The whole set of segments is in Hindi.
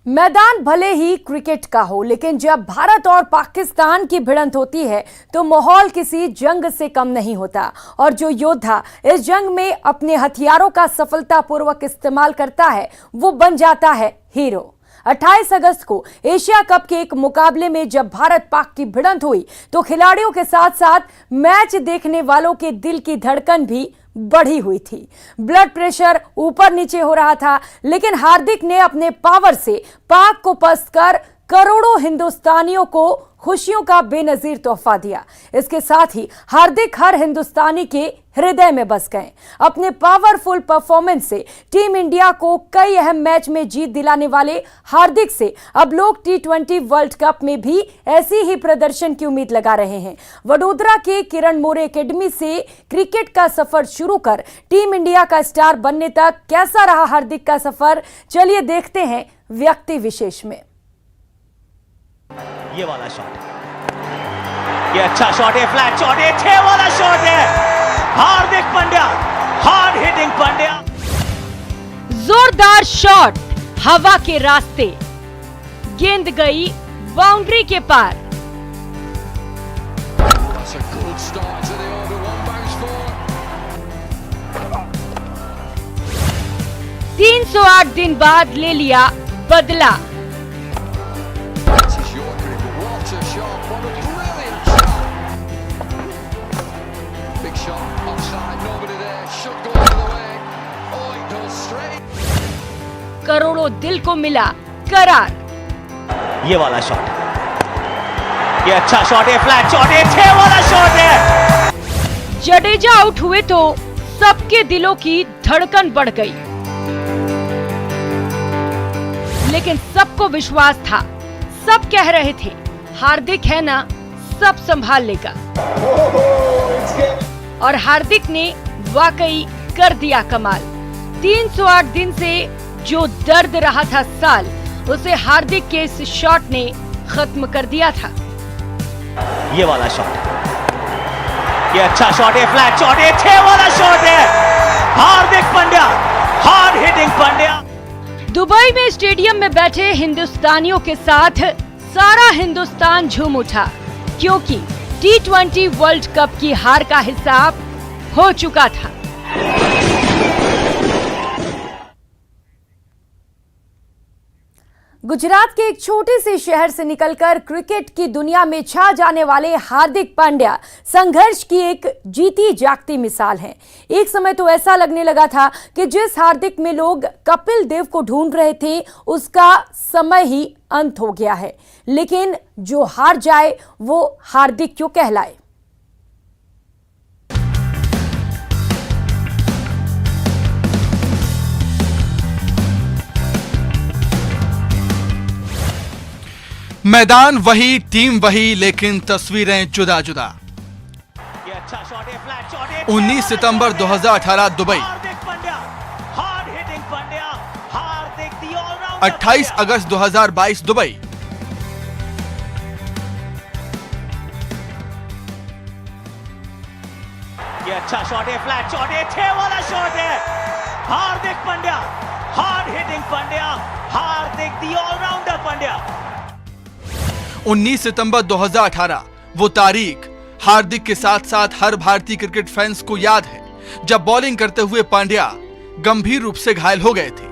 मैदान भले ही क्रिकेट का हो, लेकिन जब भारत और पाकिस्तान की भिड़ंत होती है तो माहौल किसी जंग से कम नहीं होता। और जो योद्धा इस जंग में अपने हथियारों का सफलतापूर्वक इस्तेमाल करता है वो बन जाता है हीरो। 28 अगस्त को एशिया कप के एक मुकाबले में जब भारत पाक की भिड़ंत हुई तो खिलाड़ियों के साथ साथ मैच देखने वालों के दिल की धड़कन भी बढ़ी हुई थी। ब्लड प्रेशर ऊपर नीचे हो रहा था, लेकिन हार्दिक ने अपने पावर से पाक को पस्त कर करोड़ों हिंदुस्तानियों को खुशियों का बेनजीर तोहफा दिया। इसके साथ ही हार्दिक हर हिंदुस्तानी के हृदय में बस गए। अपने पावरफुल परफॉर्मेंस से टीम इंडिया को कई अहम मैच में जीत दिलाने वाले हार्दिक से अब लोग T20 वर्ल्ड कप में भी ऐसी ही प्रदर्शन की उम्मीद लगा रहे हैं। वडोदरा के किरण मोरे एकेडमी से क्रिकेट का सफर शुरू कर टीम इंडिया का स्टार बनने तक कैसा रहा हार्दिक का सफर, चलिए देखते हैं व्यक्ति विशेष में। ये वाला शॉट, ये अच्छा शॉट है, फ्लैट शॉट है, 6 वाला शॉट है। हार्दिक पांड्या, हार्ड हिटिंग पांड्या, जोरदार शॉट हवा के रास्ते, गेंद गई बाउंड्री के पार। 308 दिन बाद ले लिया बदला। करोड़ों दिल को मिला करार। ये वाला शॉट, ये अच्छा शॉट है, फ्लैट शॉट है, 6 वाला शॉट है। जडेजा आउट हुए तो सबके दिलों की धड़कन बढ़ गई, लेकिन सबको विश्वास था, सब कह रहे थे हार्दिक है ना, सब संभाल लेगा। और हार्दिक ने वाकई कर दिया कमाल। 308 दिन से जो दर्द रहा था साल, उसे हार्दिक के इस शॉट ने खत्म कर दिया था। ये वाला शॉट, ये अच्छा शॉट है, फ्लैट शॉट है, 6 वाला शॉट है। Hardik Pandya, hard hitting Pandya. Dubai में स्टेडियम में बैठे हिंदुस्तानियों के साथ सारा हिंदुस्तान झूम उठा, क्योंकि T20 वर्ल्ड कप की हार का हिसाब हो चुका था। गुजरात के एक छोटे से शहर से निकलकर क्रिकेट की दुनिया में छा जाने वाले हार्दिक पांड्या संघर्ष की एक जीती जागती मिसाल हैं। एक समय तो ऐसा लगने लगा था कि जिस हार्दिक में लोग कपिल देव को ढूंढ रहे थे उसका समय ही अंत हो गया है, लेकिन जो हार जाए वो हार्दिक क्यों कहलाए। मैदान वही, टीम वही, लेकिन तस्वीरें जुदा जुदा। 19 सितंबर 2018 दुबई, 28 अगस्त 2022 दुबई। ये अच्छा शॉट है, फ्लैट शॉट है, 6 वाला शॉट है। Hardik Pandya, hard hitting Pandya, Hardik the allrounder Pandya. 19 सितंबर 2018 वो तारीख हार्दिक के साथ साथ हर भारतीय क्रिकेट फैंस को याद है, जब बॉलिंग करते हुए पांड्या गंभीर रूप से घायल हो गए थे।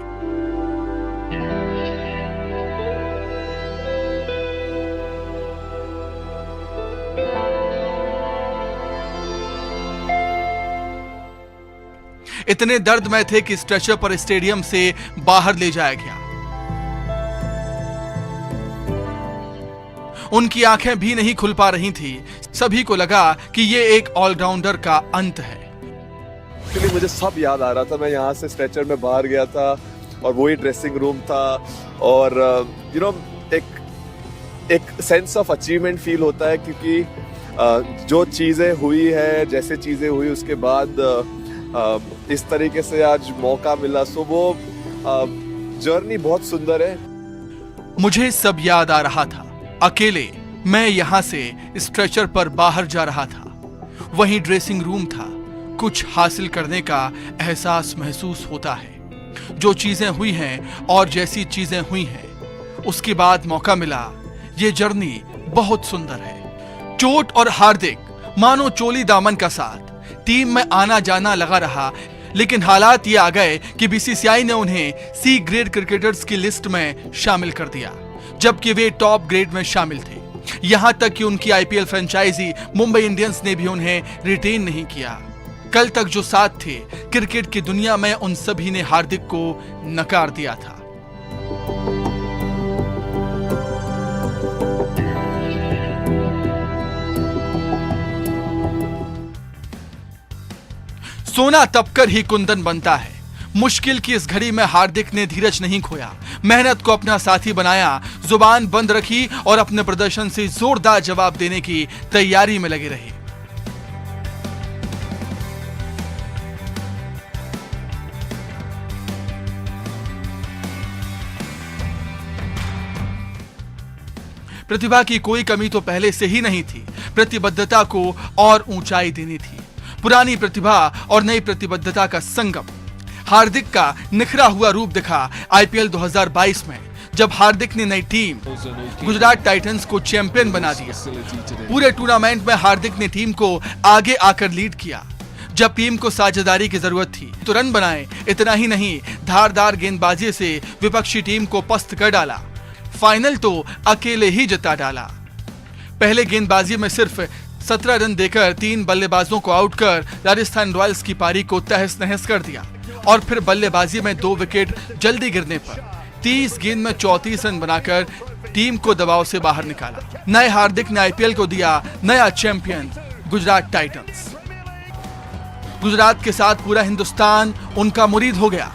इतने दर्दमय थे कि स्ट्रेचर पर स्टेडियम से बाहर ले जाया गया। उनकी आंखें भी नहीं खुल पा रही थी। सभी को लगा कि ये एक ऑलराउंडर का अंत है। एक्चुअली मुझे सब याद आ रहा था। मैं यहाँ से स्ट्रेचर में बाहर गया था और वही ड्रेसिंग रूम था, और एक सेंस ऑफ अचीवमेंट फील होता है, क्योंकि जो चीजें हुई है, जैसे चीजें हुई उसके बाद इस तरीके से आज मौका मिला, सो वो जर्नी बहुत सुंदर है। मुझे सब याद आ रहा था। अकेले मैं यहां से स्ट्रेचर पर बाहर जा रहा था, वहीं ड्रेसिंग रूम था। कुछ हासिल करने का एहसास महसूस होता है। जो चीजें हुई हैं और जैसी चीजें हुई हैं उसके बाद मौका मिला। ये जर्नी बहुत सुंदर है। चोट और हार्दिक मानो चोली दामन का साथ, टीम में आना जाना लगा रहा, लेकिन हालात ये आ गए कि बीसीसीआई ने उन्हें सी ग्रेड क्रिकेटर्स की लिस्ट में शामिल कर दिया, जबकि वे टॉप ग्रेड में शामिल थे। यहां तक कि उनकी आईपीएल फ्रेंचाइजी मुंबई इंडियंस ने भी उन्हें रिटेन नहीं किया। कल तक जो साथ थे क्रिकेट की दुनिया में, उन सभी ने हार्दिक को नकार दिया था। सोना तपकर ही कुंदन बनता है। मुश्किल की इस घड़ी में हार्दिक ने धीरज नहीं खोया, मेहनत को अपना साथी बनाया, जुबान बंद रखी और अपने प्रदर्शन से जोरदार जवाब देने की तैयारी में लगे रहे। प्रतिभा की कोई कमी तो पहले से ही नहीं थी, प्रतिबद्धता को और ऊंचाई देनी थी। पुरानी प्रतिभा और नई प्रतिबद्धता का संगम। हार्दिक का निखरा हुआ रूप दिखा आईपीएल 2022 में, जब हार्दिक ने नई टीम गुजरात टाइटंस को चैंपियन बना दिया। पूरे टूर्नामेंट में हार्दिक ने टीम को आगे आकर लीड किया। जब टीम को साझेदारी की जरूरत थी तो रन बनाए। इतना ही नहीं, धारदार गेंदबाजी से विपक्षी टीम को पस्त कर डाला। फाइनल तो अकेले ही जिता डाला। पहले गेंदबाजी में सिर्फ 17 रन देकर 3 बल्लेबाजों को आउट कर राजस्थान रॉयल्स की पारी को तहस नहस कर दिया, और फिर बल्लेबाजी में 2 विकेट जल्दी गिरने पर 30 गेंद में 34 रन बनाकर टीम को दबाव से बाहर निकाला। नए हार्दिक ने आईपीएल को दिया नया चैंपियन गुजरात टाइटंस। गुजरात के साथ पूरा हिंदुस्तान उनका मुरीद हो गया।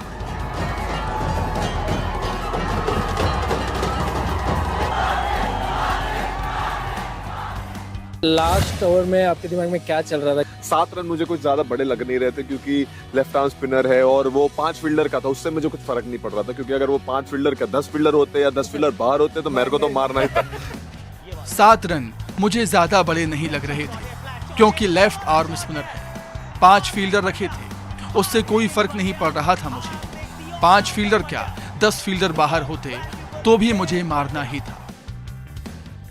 लास्ट ओवर में आपके दिमाग में क्या चल रहा था? 7 रन मुझे कुछ ज्यादा बड़े लग नहीं रहे थे, क्योंकि लेफ्ट आर्म स्पिनर है और वो 5 फील्डर का था। उससे मुझे कुछ फर्क नहीं पड़ रहा था, क्योंकि अगर वो 5 फील्डर का 10 फील्डर होते या 10 फील्डर बाहर होते तो मेरे को तो मारना ही था। 7 रन मुझे ज्यादा बड़े नहीं लग रहे थे, क्योंकि लेफ्ट आर्म स्पिनर है। 5 फील्डर रखे थे, उससे कोई फर्क नहीं पड़ रहा था मुझे। 5 फील्डर क्या, 10 फील्डर बाहर होते तो भी मुझे मारना ही था।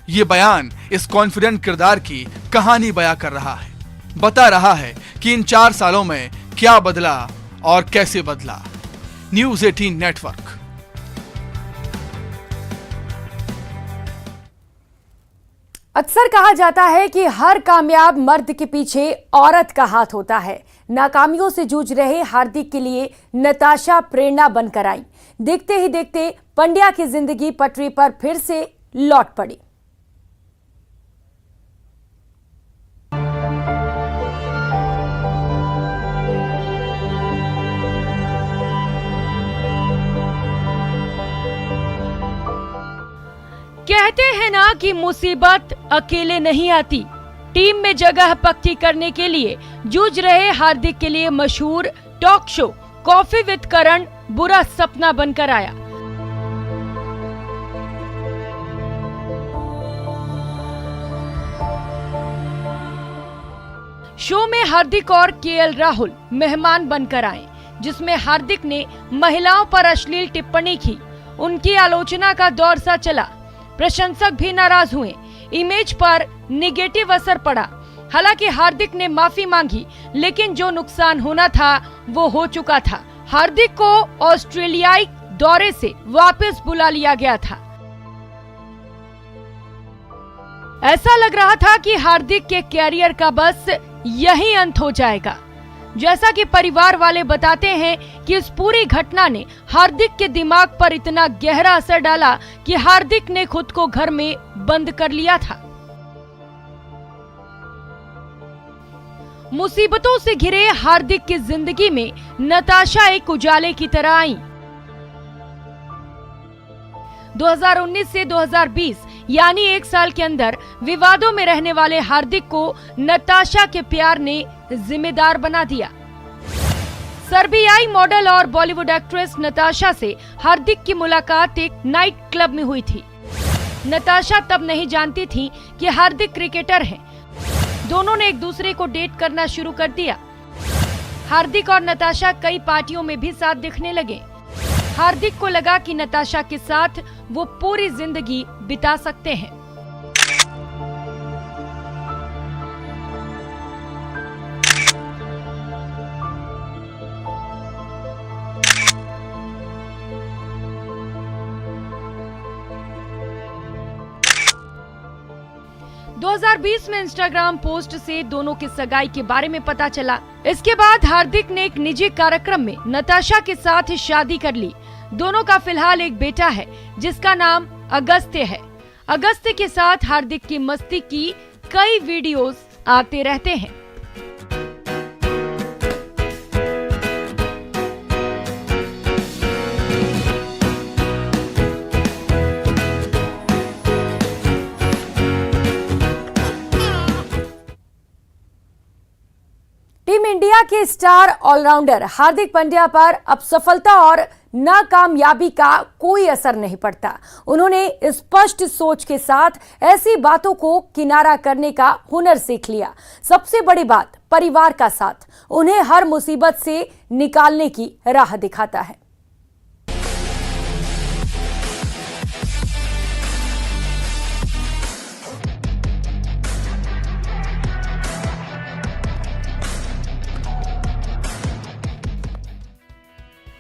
ये बयान इस कॉन्फिडेंट किरदार की कहानी बयां कर रहा है, बता रहा है कि इन 4 सालों में क्या बदला और कैसे बदला। News 18 network. अक्सर कहा जाता है कि हर कामयाब मर्द के पीछे औरत का हाथ होता है। नाकामियों से जूझ रहे हार्दिक के लिए नताशा प्रेरणा बनकर आई। देखते ही देखते पंड्या की जिंदगी पटरी पर फिर से लौट पड़ी। कहते हैं ना कि मुसीबत अकेले नहीं आती। टीम में जगह पक्की करने के लिए जूझ रहे हार्दिक के लिए मशहूर टॉक शो कॉफी विद करण बुरा सपना बनकर आया। शो में हार्दिक और केएल राहुल मेहमान बनकर आए, जिसमें हार्दिक ने महिलाओं पर अश्लील टिप्पणी की। उनकी आलोचना का दौर सा चला। प्रशंसक भी नाराज हुए। इमेज पर निगेटिव असर पड़ा। हालांकि हार्दिक ने माफी मांगी, लेकिन जो नुकसान होना था वो हो चुका था। हार्दिक को ऑस्ट्रेलियाई दौरे से वापस बुला लिया गया था। ऐसा लग रहा था कि हार्दिक के कैरियर का बस यही अंत हो जाएगा। जैसा कि परिवार वाले बताते हैं कि इस पूरी घटना ने हार्दिक के दिमाग पर इतना गहरा असर डाला कि हार्दिक ने खुद को घर में बंद कर लिया था। मुसीबतों से घिरे हार्दिक की जिंदगी में नताशा एक उजाले की तरह आई। 2019 से 2020 यानी 1 साल के अंदर विवादों में रहने वाले हार्दिक को नताशा के प्यार ने जिम्मेदार बना दिया। सर्बियाई मॉडल और बॉलीवुड एक्ट्रेस नताशा से हार्दिक की मुलाकात एक नाइट क्लब में हुई थी। नताशा तब नहीं जानती थी कि हार्दिक क्रिकेटर हैं। दोनों ने एक दूसरे को डेट करना शुरू कर दिया। हार्दिक और नताशा कई पार्टियों में भी साथ दिखने लगे। हार्दिक को लगा कि नताशा के साथ वो पूरी जिंदगी बिता सकते हैं। – 2020 में इंस्टाग्राम पोस्ट से दोनों की सगाई के बारे में पता चला। इसके बाद हार्दिक ने एक निजी कार्यक्रम में नताशा के साथ शादी कर ली। दोनों का फिलहाल एक बेटा है जिसका नाम अगस्त्य है। अगस्त्य के साथ हार्दिक की मस्ती की कई वीडियोस आते रहते हैं। टीम इंडिया के स्टार ऑलराउंडर हार्दिक पांड्या पर अब सफलता और नाकामयाबी का कोई असर नहीं पड़ता। उन्होंने स्पष्ट सोच के साथ ऐसी बातों को किनारा करने का हुनर सीख लिया। सबसे बड़ी बात, परिवार का साथ उन्हें हर मुसीबत से निकालने की राह दिखाता है।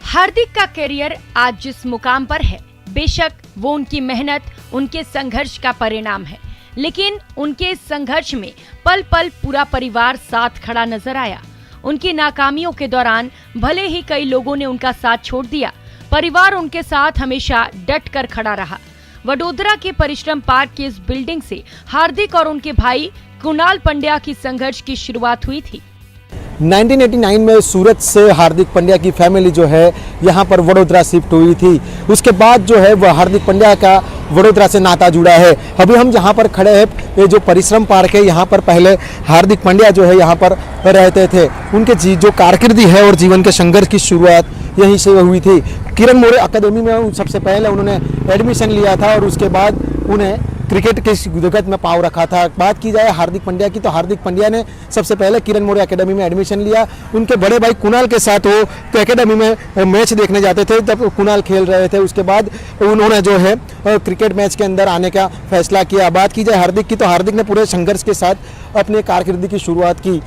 हार्दिक का करियर आज जिस मुकाम पर है, बेशक वो उनकी मेहनत, उनके संघर्ष का परिणाम है, लेकिन उनके इस संघर्ष में पल पल पूरा परिवार साथ खड़ा नजर आया। उनकी नाकामियों के दौरान भले ही कई लोगों ने उनका साथ छोड़ दिया, परिवार उनके साथ हमेशा डट कर खड़ा रहा। वडोदरा के परिश्रम पार्क की इस बिल्डिंग से हार्दिक और उनके भाई कुणाल पंड्या की संघर्ष की शुरुआत हुई थी। 1989 में सूरत से हार्दिक पांड्या की फैमिली जो है यहाँ पर वडोदरा शिफ्ट हुई थी। उसके बाद जो है वह हार्दिक पांड्या का वडोदरा से नाता जुड़ा है। अभी हम जहाँ पर खड़े हैं, ये जो परिश्रम पार्क है, यहाँ पर पहले हार्दिक पांड्या जो है यहाँ पर रहते थे। उनके जो कारकिर्दी है और जीवन के संघर्ष की शुरुआत यहीं से हुई थी। किरण मोरे अकादमी में सबसे पहले उन्होंने एडमिशन लिया था और उसके बाद उन्हें क्रिकेट के जगत में पाँव रखा था। बात की जाए हार्दिक पांड्या की, तो हार्दिक पांड्या ने सबसे पहले किरण मोरे एकेडमी में एडमिशन लिया। उनके बड़े भाई कुणाल के साथ वो एकेडमी में मैच देखने जाते थे, तब कुणाल खेल रहे थे। उसके बाद उन्होंने जो है क्रिकेट मैच के अंदर आने का फैसला किया। बात की जाए हार्दिक की, तो हार्दिक ने पूरे संघर्ष के साथ अपने कारकिर्दी की शुरुआत की।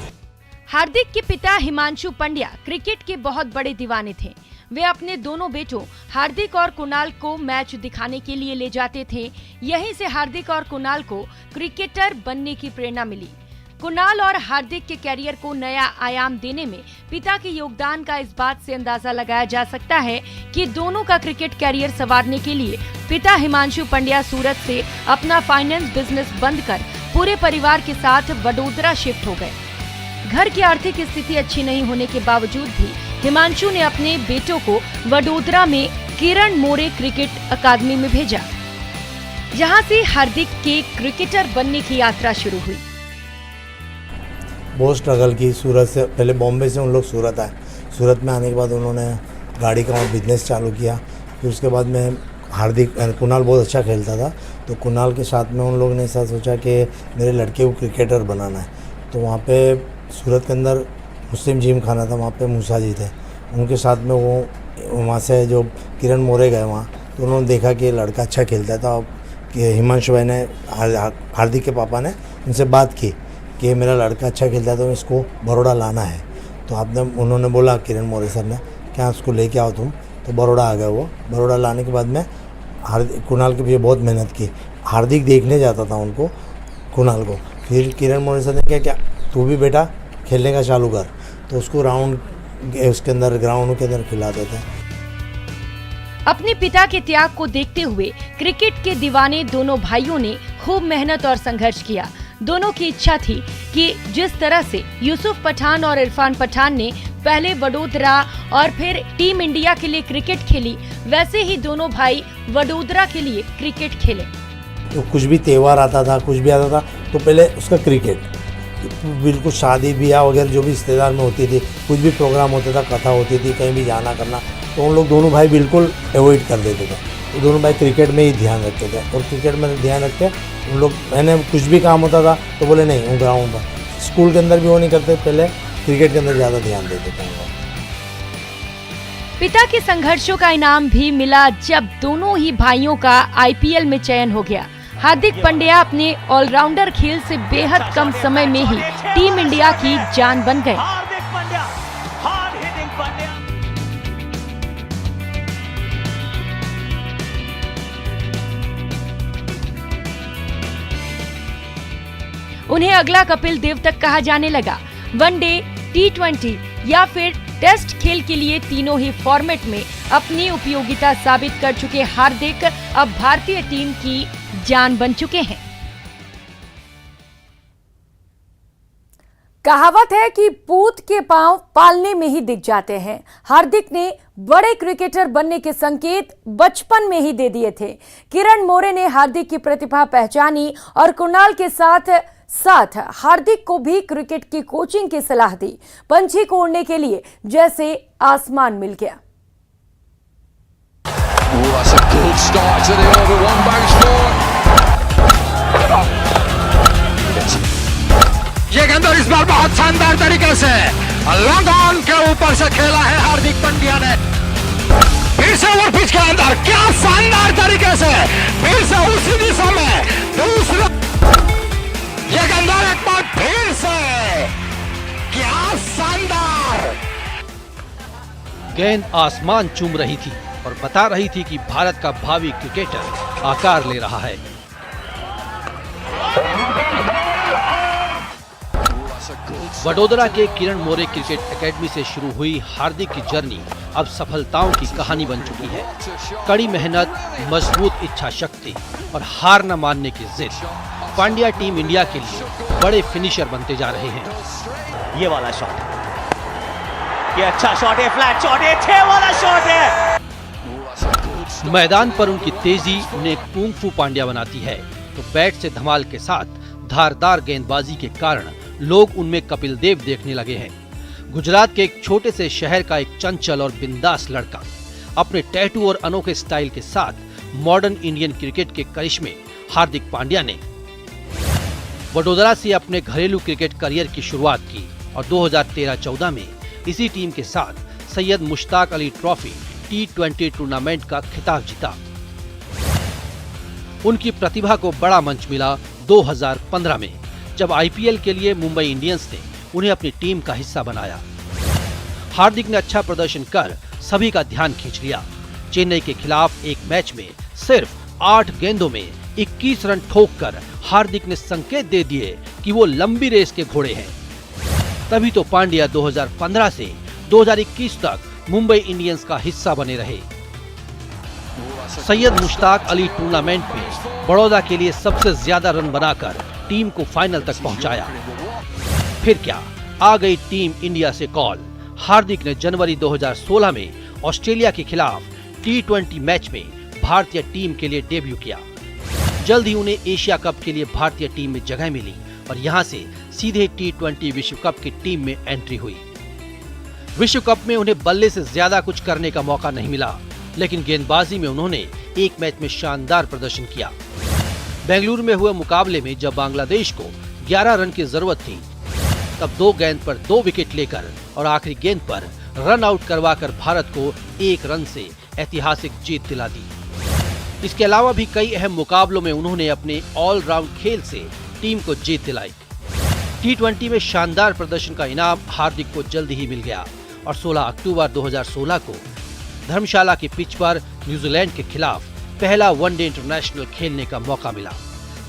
हार्दिक के पिता हिमांशु पंड्या क्रिकेट के बहुत बड़े दीवाने थे। वे अपने दोनों बेटों हार्दिक और कुणाल को मैच दिखाने के लिए ले जाते थे। यहीं से हार्दिक और कुणाल को क्रिकेटर बनने की प्रेरणा मिली। कुणाल और हार्दिक के कैरियर को नया आयाम देने में पिता के योगदान का इस बात से अंदाजा लगाया जा सकता है कि दोनों का क्रिकेट कैरियर संवारने के लिए पिता हिमांशु पंड्या सूरत से अपना फाइनेंस बिजनेस बंद कर पूरे परिवार के साथ वडोदरा शिफ्ट हो गए। घर की आर्थिक स्थिति अच्छी नहीं होने के बावजूद भी हिमांशु ने अपने बेटों को वडोदरा में किरण मोरे क्रिकेट अकादमी में भेजा, जहां से हार्दिक के क्रिकेटर बनने की यात्रा शुरू हुई। बहुत स्ट्रगल की। सूरत से पहले, बॉम्बे से उन लोग सूरत आए। सूरत में आने के बाद उन्होंने गाड़ी का बिजनेस चालू किया। फिर उसके बाद में हार्दिक, कुणाल बहुत अच्छा खेलता था, तो कुणाल के साथ में उन लोगों ने ऐसा सोचा कि मेरे लड़के को क्रिकेटर बनाना है। तो वहाँ पे सूरत के अंदर मुस्लिम जिम खाना था, वहाँ पे मूसा जी थे। उनके साथ में वो वहाँ से जो किरण मोरे गए वहाँ, तो उन्होंने देखा कि लड़का अच्छा खेलता था। कि हिमांशु भाई ने, हार्दिक के पापा ने उनसे बात की कि मेरा लड़का अच्छा खेलता है तो इसको बड़ौदा लाना है। तो उन्होंने बोला किरण मोरे सर ने, क्या उसको लेके आओ तुम। तो बड़ौदा आ गए वो। बड़ौदा लाने के बाद में कुणाल के पीछे बहुत मेहनत की। हार्दिक देखने जाता था उनको, कुणाल को। फिर किरण मोरे सर ने क्या तू भी बेटा खेलने का चालू कर, तो उसको उसके अंदर ग्राउंड के अंदर खिलाते थे। अपने पिता के त्याग को देखते हुए क्रिकेट के दीवाने दोनों भाइयों ने खूब मेहनत और संघर्ष किया। दोनों की इच्छा थी कि जिस तरह से यूसुफ पठान और इरफान पठान ने पहले वडोदरा और फिर टीम इंडिया के लिए क्रिकेट खेली, वैसे ही दोनों भाई वडोदरा के लिए क्रिकेट खेले। तो कुछ भी त्यौहार आता था, कुछ भी आता था, तो पहले उसका क्रिकेट, बिल्कुल शादी ब्याह वगैरह जो भी रिश्तेदार में होती थी, कुछ भी प्रोग्राम होता था, कथा होती थी, कहीं भी जाना करना, तो उन लोग दोनों भाई बिल्कुल अवॉइड कर देते थे। तो दोनों भाई क्रिकेट में ही ध्यान रखते थे। और क्रिकेट में ध्यान रखते उन लोग, मैंने कुछ भी काम होता था तो बोले नहीं, वो ग्राउंड पर, स्कूल के अंदर भी वो नहीं करते, पहले क्रिकेट के अंदर ज़्यादा ध्यान देते थे। पिता के संघर्षों का इनाम भी मिला जब दोनों ही भाइयों का आईपीएल में चयन हो गया। हार्दिक पांड्या अपने ऑलराउंडर खेल से बेहद कम समय में ही टीम इंडिया की जान बन गए। हार्दिक पांड्या, हार्ड हिटिंग पांड्या। उन्हें अगला कपिल देव तक कहा जाने लगा। वनडे, टी20 या फिर टेस्ट खेल के लिए तीनों ही फॉर्मेट में अपनी उपयोगिता साबित कर चुके हार्दिक अब भारतीय टीम की जान बन चुके हैं। कहावत है कि पूत के पांव पालने में ही दिख जाते हैं। हार्दिक ने बड़े क्रिकेटर बनने के संकेत बचपन में ही दे दिए थे। किरण मोरे ने हार्दिक की प्रतिभा पहचानी और कुणाल के साथ हार्दिक को भी क्रिकेट की कोचिंग की सलाह दी। पंछी को उड़ने के लिए जैसे आसमान मिल गया। ये गेंद इस बार बहुत शानदार तरीके से लॉन्ग ऑन के ऊपर से खेला है हार्दिक पांड्या ने। फिर से ओवर पिच के अंदर क्या शानदार तरीके से फिर से उसी दिशा में दूसरा ये गेंद एक बार फिर से क्या शानदार। गेंद आसमान चूम रही थी और बता रही थी कि भारत का भावी क्रिकेटर आकार ले रहा है। वडोदरा के किरण मोरे क्रिकेट एकेडमी से शुरू हुई हार्दिक की जर्नी अब सफलताओं की कहानी बन चुकी है। कड़ी मेहनत, मजबूत इच्छा शक्ति और हार न मानने की जिद पांड्या टीम इंडिया के लिए बड़े फिनिशर बनते जा रहे हैं। ये वाला शॉट, ये अच्छा शॉट है, फ्लैट शॉट है, 6 वाला शॉट है। मैदान पर उनकी तेजी उन्हें कुंग फू पांड्या बनाती है, तो बैट से धमाल के साथ धारदार गेंदबाजी के कारण लोग उनमें कपिल देव देखने लगे हैं। गुजरात के एक छोटे से शहर का एक चंचल और बिंदास लड़का अपने टैटू और अनोखे स्टाइल के साथ मॉडर्न इंडियन क्रिकेट के करिश्मे हार्दिक पांड्या ने वडोदरा से अपने घरेलू क्रिकेट करियर की शुरुआत की और 2013-14 में इसी टीम के साथ सैयद मुश्ताक अली ट्रॉफी टी20 टूर्नामेंट का खिताब जीता। उनकी प्रतिभा को बड़ा मंच मिला 2015 में, जब आईपीएल के लिए मुंबई इंडियंस ने उन्हें अपनी टीम का हिस्सा बनाया। हार्दिक ने अच्छा प्रदर्शन कर सभी का ध्यान खींच लिया। चेन्नई के खिलाफ एक मैच में सिर्फ 8 गेंदों में 21 रन ठोककर हार्दिक ने संकेत दे दिए कि वो लंबी रेस के घोड़े हैं। तभी तो पांड्या 2015 से 2021 तक मुंबई इंडियंस का हिस्सा बने रहे। सैयद मुश्ताक अली टूर्नामेंट में बड़ौदा के लिए सबसे ज्यादा रन बनाकर टीम को फाइनल तक पहुंचाया। फिर क्या, आ गई टीम इंडिया से कॉल। हार्दिक ने जनवरी 2016 में ऑस्ट्रेलिया के खिलाफ टी20 मैच में भारतीय टीम के लिए डेब्यू किया। जल्द ही उन्हें एशिया कप के लिए भारतीय टीम में जगह मिली और यहां से सीधे टी20 विश्व कप की टीम में एंट्री हुई। विश्व कप में उन्हें बल्ले से ज्यादा कुछ करने का मौका नहीं मिला, लेकिन गेंदबाजी में उन्होंने एक मैच में शानदार प्रदर्शन किया। बेंगलुरु में हुए मुकाबले में जब बांग्लादेश को 11 रन की जरूरत थी, तब 2 गेंद पर 2 विकेट लेकर और आखिरी गेंद पर रन आउट करवाकर भारत को 1 रन से ऐतिहासिक जीत दिला दी। इसके अलावा भी कई अहम मुकाबलों में उन्होंने अपने ऑलराउंड खेल से टीम को जीत दिलाई। टी20 में शानदार प्रदर्शन का इनाम हार्दिक को जल्द ही मिल गया और 16 अक्टूबर 2016 को धर्मशाला की पिच पर न्यूजीलैंड के खिलाफ पहला वनडे इंटरनेशनल खेलने का मौका मिला।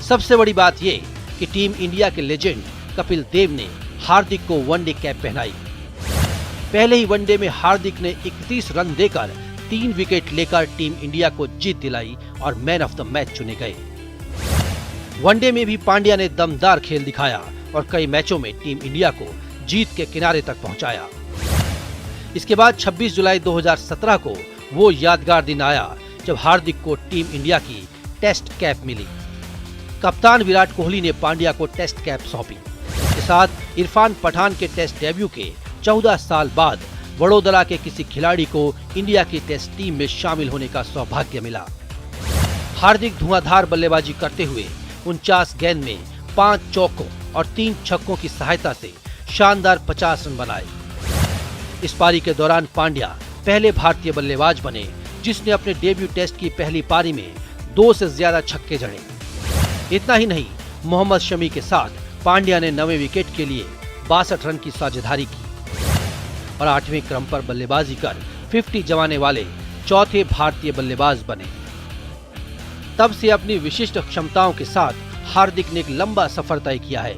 सबसे बड़ी बात ये कि टीम इंडिया के लेजेंड कपिल देव ने हार्दिक को वनडे कैप पहनाई। पहले ही वनडे में हार्दिक ने 31 रन देकर 3 विकेट लेकर टीम इंडिया को जीत दिलाई और मैन ऑफ द मैच चुने गए। वनडे में भी पांड्या ने दमदार खेल दिखाया और कई मैचों में टीम इंडिया को जीत के किनारे तक पहुंचाया। इसके बाद 26 जुलाई 2017 को वो यादगार दिन आया जब हार्दिक को टीम इंडिया की टेस्ट कैप मिली। कप्तान विराट कोहली ने पांड्या को टेस्ट कैप सौंपी। इसके साथ इरफान पठान के टेस्ट डेब्यू के 14 साल बाद वडोदरा के किसी खिलाड़ी को इंडिया की टेस्ट टीम में शामिल होने का सौभाग्य मिला। हार्दिक धुआंधार बल्लेबाजी करते हुए 49 गेंद में 5 चौकों और 3 छक्कों की सहायता से शानदार 50 रन बनाए। इस पारी के दौरान पांड्या पहले भारतीय बल्लेबाज बने जिसने अपने डेब्यू टेस्ट की पहली पारी में 2 से ज्यादा छक्के जड़े। इतना ही नहीं, मोहम्मद शमी के साथ पांड्या ने 9वें विकेट के लिए 62 रन की साझेदारी की और 8वें क्रम पर बल्लेबाजी कर 50 जमाने वाले चौथे भारतीय बल्लेबाज बने। तब से अपनी विशिष्ट क्षमताओं के साथ हार्दिक ने एक लंबा सफर तय किया है।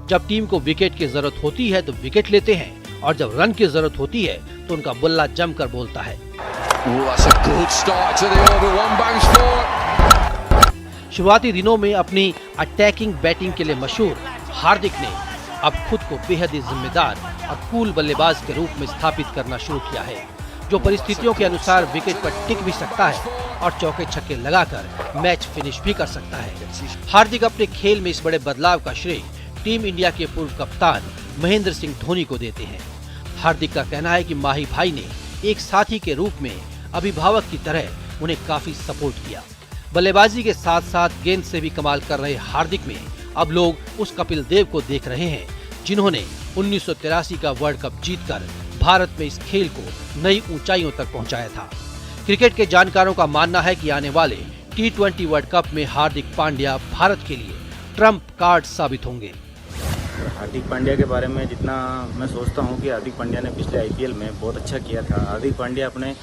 जब टीम को विकेट की जरूरत होती है तो विकेट लेते हैं और जब रन की जरूरत होती है तो उनका बुल्ला जमकर बोलता है। शुरुआती दिनों में अपनी अटैकिंग बैटिंग के लिए मशहूर हार्दिक ने अब खुद को बेहद ही जिम्मेदार और कूल बल्लेबाज के रूप में स्थापित करना शुरू किया है, जो परिस्थितियों के अनुसार विकेट पर टिक भी सकता है और चौके छक्के लगाकर मैच फिनिश भी कर सकता है। हार्दिक अपने खेल में इस बड़े बदलाव का श्रेय टीम इंडिया के पूर्व कप्तान महेंद्र सिंह धोनी को देते हैं। हार्दिक का कहना है कि माही भाई ने एक साथी के रूप में अभिभावक की तरह उन्हें काफी सपोर्ट किया। बल्लेबाजी के साथ साथ गेंद से भी कमाल कर रहे हार्दिक में अब लोग उस कपिल देव को देख रहे हैं जिन्होंने 1983 का वर्ल्ड कप जीतकर भारत में इस खेल को नई ऊंचाइयों तक पहुंचाया था। क्रिकेट के जानकारों का मानना है कि आने वाले T20 वर्ल्ड कप में हार्दिक पांड्या भारत के लिए ट्रम्प कार्ड साबित होंगे। हार्दिक पांड्या के बारे में जितना मैं सोचता हूं कि हार्दिक पांड्या ने पिछले IPL में बहुत अच्छा किया था। हार्दिक पांड्या अपने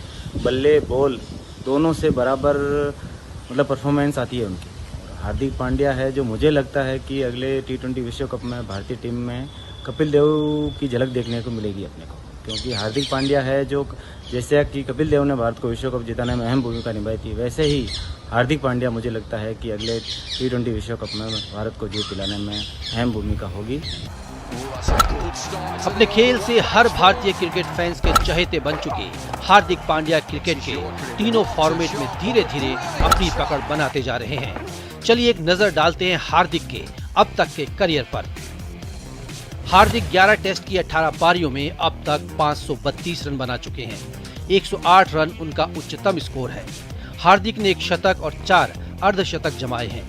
बल्ले बॉल दोनों से बराबर मतलब परफॉर्मेंस आती है उनकी। हार्दिक पांड्या है जो मुझे लगता है कि अगले T20 विश्व कप में भारतीय टीम में कपिल देव की झलक देखने को मिलेगी अपने को, क्योंकि हार्दिक पांड्या है जो जैसे कि कपिल देव ने भारत को विश्व कप जिताने में अहम भूमिका निभाई थी, वैसे ही हार्दिक पांड्या मुझे लगता है कि अगले T20 विश्व कप में भारत को जीत दिलाने में अहम भूमिका होगी। अपने खेल से हर भारतीय क्रिकेट फैंस के चहेते बन चुके हार्दिक पांड्या क्रिकेट के तीनों फॉर्मेट में धीरे धीरे अपनी पकड़ बनाते जा रहे हैं। चलिए एक नजर डालते हैं हार्दिक के अब तक के करियर पर। हार्दिक 11 टेस्ट की 18 पारियों में अब तक 532 रन बना चुके हैं। 108 रन उनका उच्चतम स्कोर है। हार्दिक ने 1 शतक और 4 अर्धशतक जमाए हैं।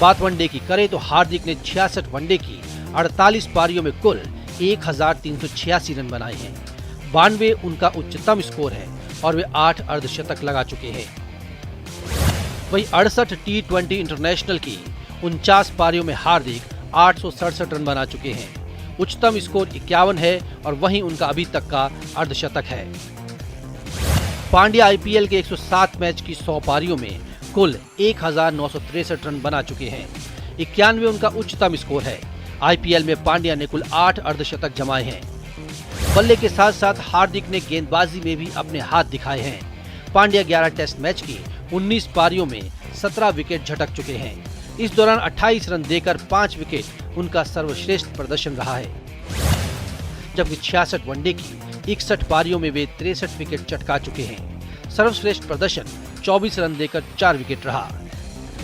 बात वनडे की करें तो हार्दिक ने 66 वनडे की 48 पारियों में कुल 1386 रन बनाए हैं। 92 उनका उच्चतम स्कोर है और वे 8 अर्धशतक लगा चुके हैं। वहीं 68 T20 इंटरनेशनल की 49 पारियों में हार्दिक 867 रन बना चुके हैं। उच्चतम स्कोर 51 है और वहीं उनका अभी तक का अर्धशतक है। पांड्या IPL के 107 मैच की 100 पारियों में कुल 1963 रन बना चुके हैं। 91 उनका उच्चतम स्कोर है। IPL में पांड्या ने कुल 8 अर्धशतक जमाए हैं। बल्ले के साथ साथ हार्दिक ने गेंदबाजी में भी अपने हाथ दिखाए हैं। पांड्या 11 टेस्ट मैच की 19 पारियों में 17 विकेट झटक चुके हैं। इस दौरान 28 रन देकर 5 विकेट उनका सर्वश्रेष्ठ प्रदर्शन रहा है, जबकि 66 वनडे की 61 पारियों में वे 63 विकेट चटका चुके हैं। सर्वश्रेष्ठ प्रदर्शन 24 रन देकर 4 विकेट रहा।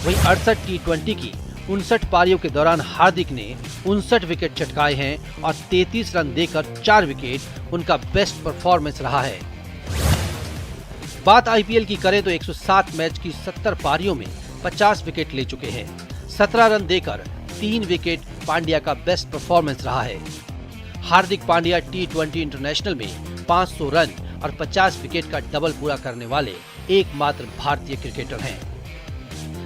वहीं 68 T20 की 59 पारियों के दौरान हार्दिक ने 59 विकेट चटकाए हैं और 33 रन देकर 4 विकेट उनका बेस्ट परफॉर्मेंस रहा है। बात IPL की करें तो 107 मैच की 70 पारियों में 50 विकेट ले चुके हैं। 17 रन देकर 3 विकेट पांड्या का बेस्ट परफॉर्मेंस रहा है। हार्दिक पांड्या T20 इंटरनेशनल में 500 रन और 50 विकेट का डबल पूरा करने वाले एकमात्र भारतीय क्रिकेटर हैं।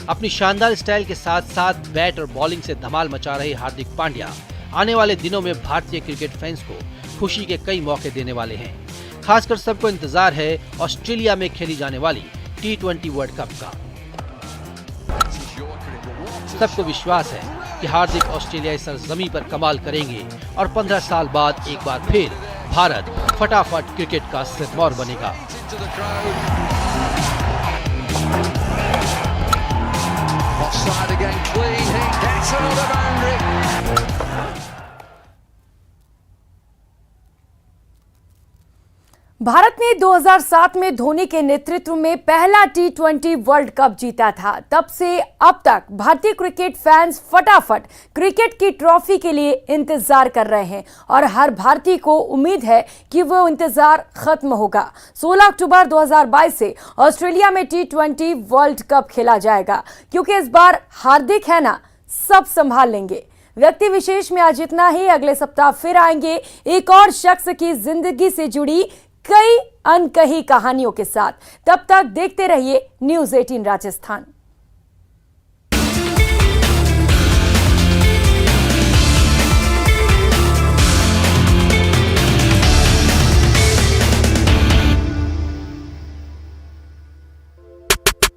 अपनी शानदार स्टाइल के साथ साथ बैट और बॉलिंग से धमाल मचा रहे हार्दिक पांड्या आने वाले दिनों में भारतीय क्रिकेट फैंस को खुशी के कई मौके देने वाले हैं। खासकर सबको इंतजार है ऑस्ट्रेलिया में खेली जाने वाली T20 वर्ल्ड कप का। सबको विश्वास है कि हार्दिक ऑस्ट्रेलियाई सरजमी पर कमाल करेंगे और 15 साल बाद एक बार फिर भारत फटाफट क्रिकेट का सिरमौर बनेगा। भारत ने 2007 में धोनी के नेतृत्व में पहला T20 वर्ल्ड कप जीता था। तब से अब तक भारतीय क्रिकेट फैंस फटाफट क्रिकेट की ट्रॉफी के लिए इंतजार कर रहे हैं और हर भारतीय को उम्मीद है कि वो इंतजार खत्म होगा। 16 अक्टूबर 2022 से ऑस्ट्रेलिया में T20 वर्ल्ड कप खेला जाएगा, क्योंकि इस बार हार्दिक है ना, सब संभाल लेंगे। व्यक्ति विशेष में आज इतना ही। अगले सप्ताह फिर आएंगे एक और शख्स की जिंदगी से जुड़ी कई अनकही कहानियों के साथ। तब तक देखते रहिए न्यूज़ 18 राजस्थान।